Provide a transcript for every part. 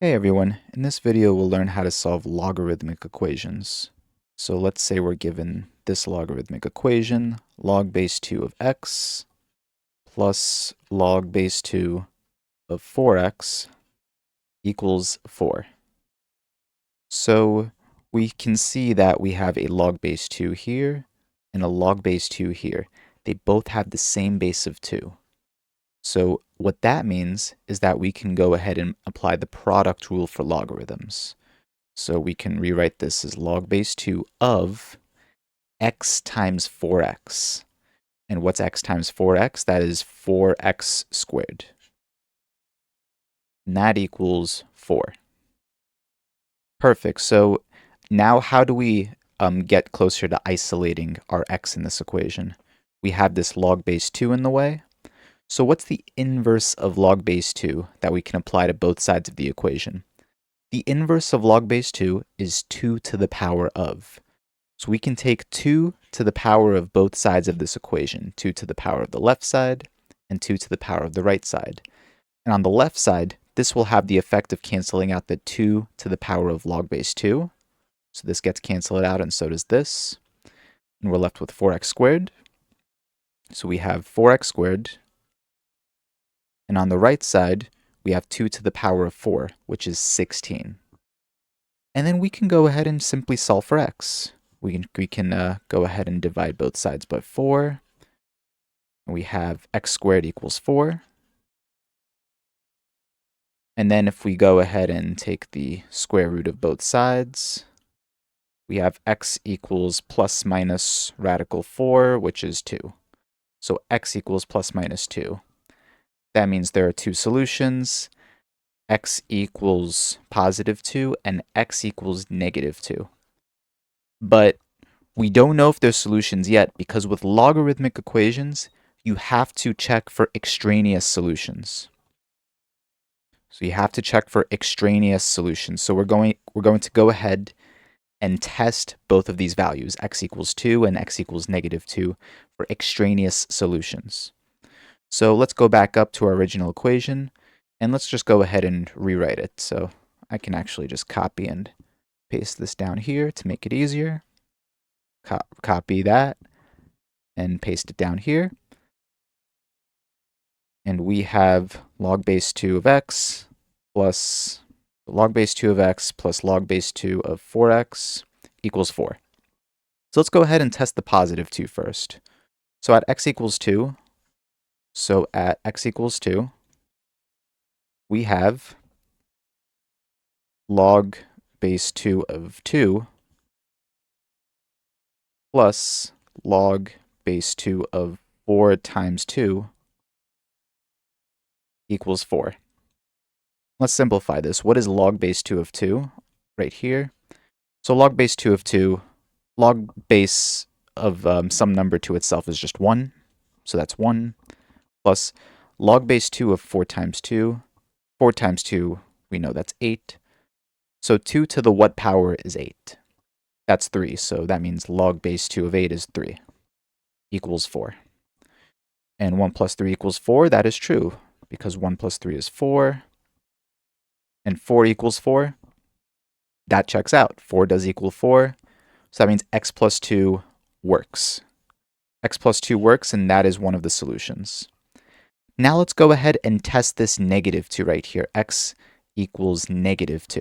Hey everyone, in this video we'll learn how to solve logarithmic equations. So let's say we're given this logarithmic equation, log base 2 of x plus log base 2 of 4x equals 4. So we can see that we have a log base 2 here and a log base 2 here. They both have the same base of 2. So what that means is that we can go ahead and apply the product rule for logarithms. So we can rewrite this as log base 2 of x times 4x. And what's x times 4x? That is 4x squared. And that equals 4. Perfect. So now how do we get closer to isolating our x in this equation? We have this log base 2 in the way. So what's the inverse of log base 2 that we can apply to both sides of the equation? The inverse of log base 2 is 2 to the power of. So we can take 2 to the power of both sides of this equation, 2 to the power of the left side and 2 to the power of the right side. And on the left side, this will have the effect of canceling out the 2 to the power of log base 2. So this gets canceled out and so does this. And we're left with 4x squared. So we have 4x squared. And on the right side, we have 2 to the power of 4, which is 16. And then we can go ahead and simply solve for x. We can go ahead and divide both sides by 4. We have x squared equals 4. And then if we go ahead and take the square root of both sides, we have x equals plus minus radical 4, which is 2. So x equals plus minus 2. That means there are two solutions. X equals positive 2 and x equals negative 2. But we don't know if there's solutions yet because with logarithmic equations, you have to check for extraneous solutions. So you have to check for extraneous solutions. So we're going to go ahead and test both of these values, x equals 2 and x equals negative 2, for extraneous solutions. So let's go back up to our original equation, and let's just go ahead and rewrite it. So I can actually just copy and paste this down here to make it easier. Copy that and paste it down here. And we have log base 2 of x plus log base 2 of x plus log base 2 of 4x equals 4. So let's go ahead and test the positive 2 first. So at x equals 2, we have log base 2 of 2 plus log base 2 of 4 times 2 equals 4. Let's simplify this. What is log base 2 of 2? Right here. So log base 2 of 2, log base of some number to itself is just 1. So that's 1 plus log base 2 of 4 times 2. 4 times 2, we know that's 8. So 2 to the what power is 8? That's 3. So that means log base 2 of 8 is 3 equals 4. And 1 plus 3 equals 4. That is true because 1 plus 3 is 4. And 4 equals 4. That checks out. 4 does equal 4. So that means x plus 2 works. X plus 2 works, and that is one of the solutions. Now let's go ahead and test this negative 2 right here. X equals negative 2.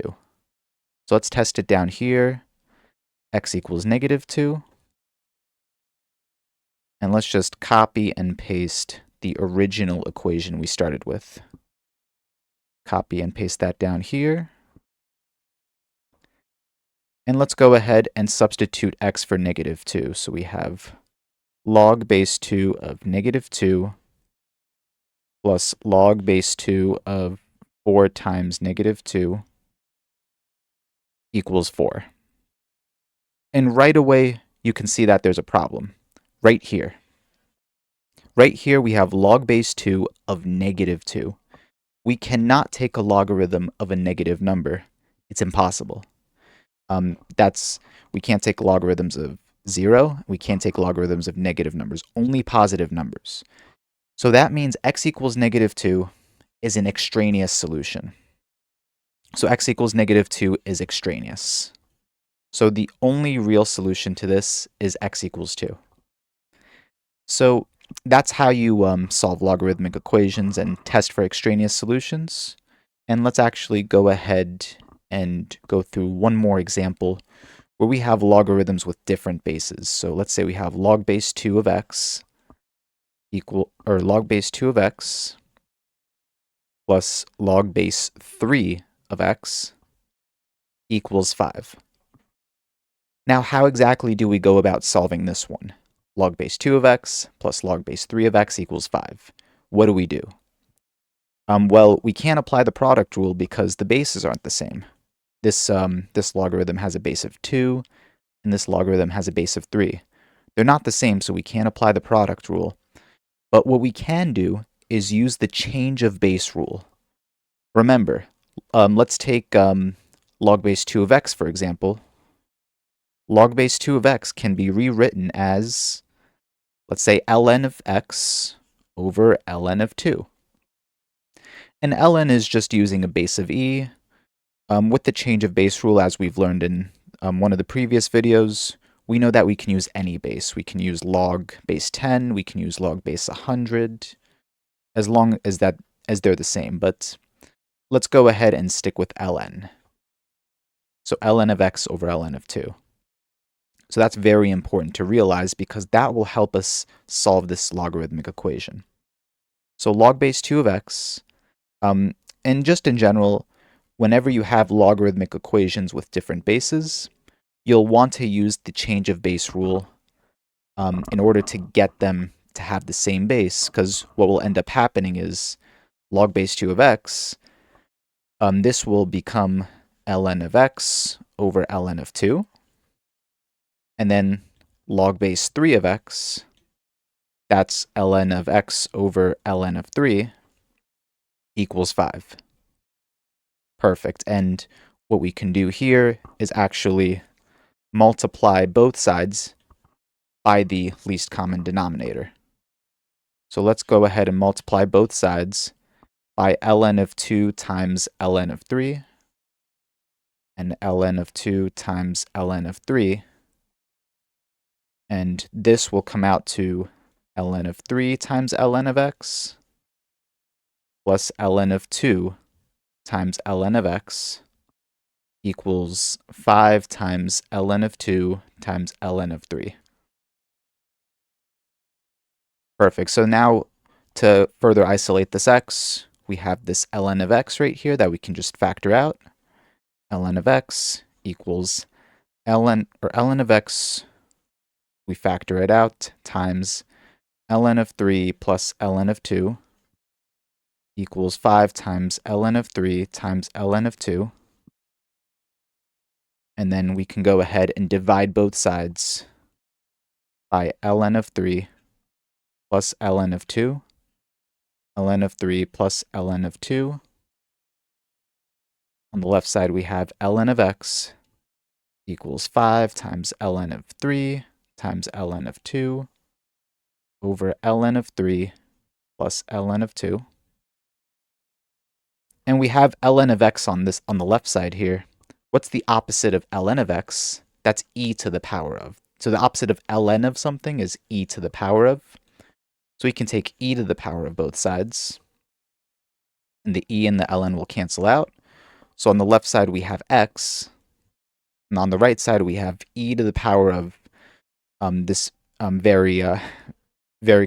So let's test it down here. X equals negative 2. And let's just copy and paste the original equation we started with. Copy and paste that down here. And let's go ahead and substitute x for negative 2. So we have log base 2 of negative 2 plus log base 2 of 4 times negative 2 equals 4. And right away, you can see that there's a problem. Right here. Right here, we have log base 2 of negative 2. We cannot take a logarithm of a negative number. It's impossible. We can't take logarithms of 0. We can't take logarithms of negative numbers, only positive numbers. So that means x equals negative 2 is an extraneous solution. So x equals -2 is extraneous. So the only real solution to this is x equals 2. So that's how you solve logarithmic equations and test for extraneous solutions. And let's actually go ahead and go through one more example where we have logarithms with different bases. So let's say we have log base 2 of x log base 2 of x plus log base 3 of x equals 5. Now, how exactly do we go about solving this one? Log base 2 of x plus log base 3 of x equals 5. What do we do? Well, we can't apply the product rule because the bases aren't the same. This logarithm has a base of 2, and this logarithm has a base of 3. They're not the same, so we can't apply the product rule. But what we can do is use the change of base rule. Remember, let's take log base 2 of x, for example. Log base 2 of x can be rewritten as, let's say, ln of x over ln of 2. And ln is just using a base of e. With the change of base rule, as we've learned in one of the previous videos, we know that we can use any base. We can use log base 10, we can use log base 100, as long as they're the same. But let's go ahead and stick with ln. So ln of x over ln of 2. So that's very important to realize because that will help us solve this logarithmic equation. So log base 2 of x, and just in general, whenever you have logarithmic equations with different bases, you'll want to use the change of base rule in order to get them to have the same base, because what will end up happening is log base 2 of x, this will become ln of x over ln of 2. And then log base 3 of x, that's ln of x over ln of 3, equals 5. Perfect. And what we can do here is actually multiply both sides by the least common denominator. So let's go ahead and multiply both sides by ln of 2 times ln of 3, and ln of 2 times ln of 3. And this will come out to ln of 3 times ln of x plus ln of 2 times ln of x equals 5 times ln of 2 times ln of 3. Perfect. So now to further isolate this x, we have this ln of x right here that we can just factor out. Ln of x equals ln of x, we factor it out, times ln of 3 plus ln of 2 equals 5 times ln of 3 times ln of 2. And then we can go ahead and divide both sides by ln of 3 plus ln of 2, ln of 3 plus ln of 2. On the left side, we have ln of x equals 5 times ln of 3 times ln of 2 over ln of 3 plus ln of 2. And we have ln of x on the left side here. What's the opposite of ln of x? That's e to the power of. So the opposite of ln of something is e to the power of. So we can take e to the power of both sides. And the e and the ln will cancel out. So on the left side, we have x. And on the right side, we have e to the power of this very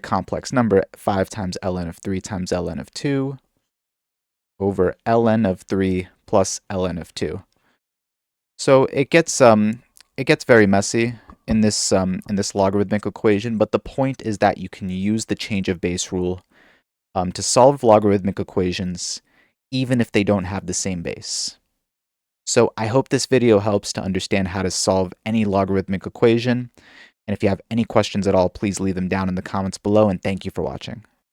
complex number, 5 times ln of 3 times ln of 2 over ln of 3 plus ln of 2. So it gets very messy in this logarithmic equation, but the point is that you can use the change of base rule to solve logarithmic equations even if they don't have the same base. So I hope this video helps to understand how to solve any logarithmic equation. And if you have any questions at all, please leave them down in the comments below, and thank you for watching.